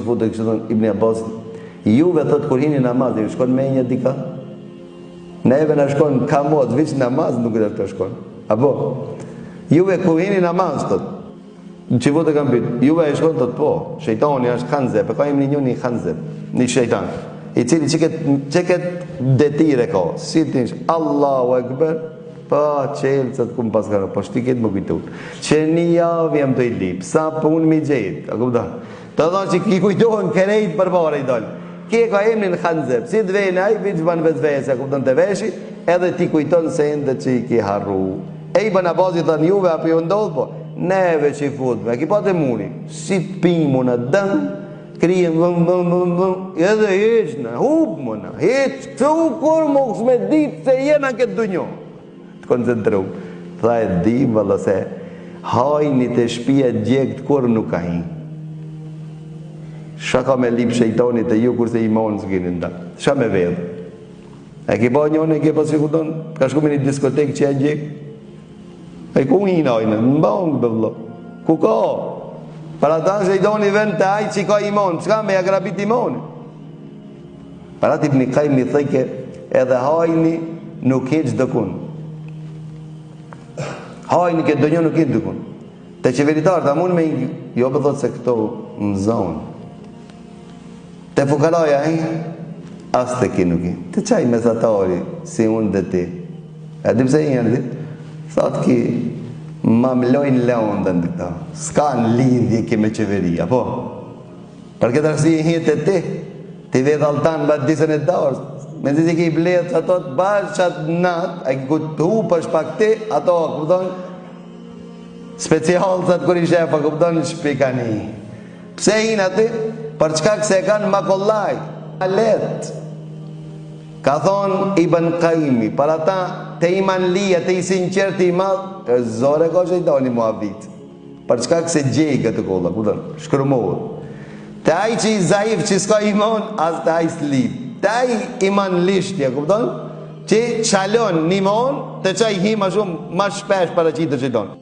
që futet kështu thon Ibn Abbas. Juve thot kur hini namaz, ju shkon me një dika. Neve na shkon kamot, veç namaz nuk do të shkon. Apo juve kur hini namaz thot. Që vote kanë bit. Juve e shkon thot po. Shejtani është khanze, po ka emrin një khanze, një shejtan. I cili çeket detire ka. Si ti Allahu Akbar. Pa çelçat kum pas gara, po shtiket më kujtu. Që një javë jam të i lip, sa punë mi gjet, a kupton? Të thonë që ki kujtohen kerejt përpara i dal. Kje ka emrin Khanzeb, si të vjen ai viç ban vetvese, kupton të veshi, edhe ti kujton se ende që i ki harru. E i bën Abbasi thon juve apo ju ndodh po? Neve që i futme, ki pa të muni, si të pimu në dën, krijem vëm, edhe heqna, hup më na, heq, që u kur më kësme ditë se jena këtë dunjo. Të koncentru. Tha e di vëllë se hajni të shpia gjekt kur nuk ka hi. Shaka me lip shejtonit e ju kurse imon së kini nda. Shka me vedhë. E ki ba njone, e ki pas shikudon, ka shku me një diskotek që e gjekt. E ku hinajnë, në bangë bëvlo. Ku ka? Para ta shejtoni vend të aj që ka imon, qka me agrabit imon? Para tip një kaj mi thejke, edhe hajni nuk heq dëkun. Hajni këtë dënjo nuk heq dëkun. Te qeveritarë, ta mund me jo për thot se këto më zonë. Te fukaraja, as të ki nuk i. Te qaj mesatari, si unë dhe ti. E di pse i njërë dit? Thot ki, ma mlojnë leon dhe në këta. Ska në lidhje ki me qeveria, po. Për këtë arsi i hitë e ti vedh altan bat disën e darës. Me zi si ki i bledh që ato të bashkë qatë natë, a ki këtë hu për shpak ti, ato, këpëton, special të kur i shefa, këpëton, shpikani. Pse hinë ati? Për çka këse kanë makollaj, alet. Ka thonë Ibn Qayyimi, para ta te iman lija, te i sinqert i madh, e zore ka shejtani mua vit. Për çka këse gjej këtë kolla, kupton? Shkërmohet. Te ai që i zaif, që s'ka iman, as te ai slip. Te ai iman lishtja, kupton? Që çalon iman, te çaj hi më shumë, më shpesh para qitë shejtan.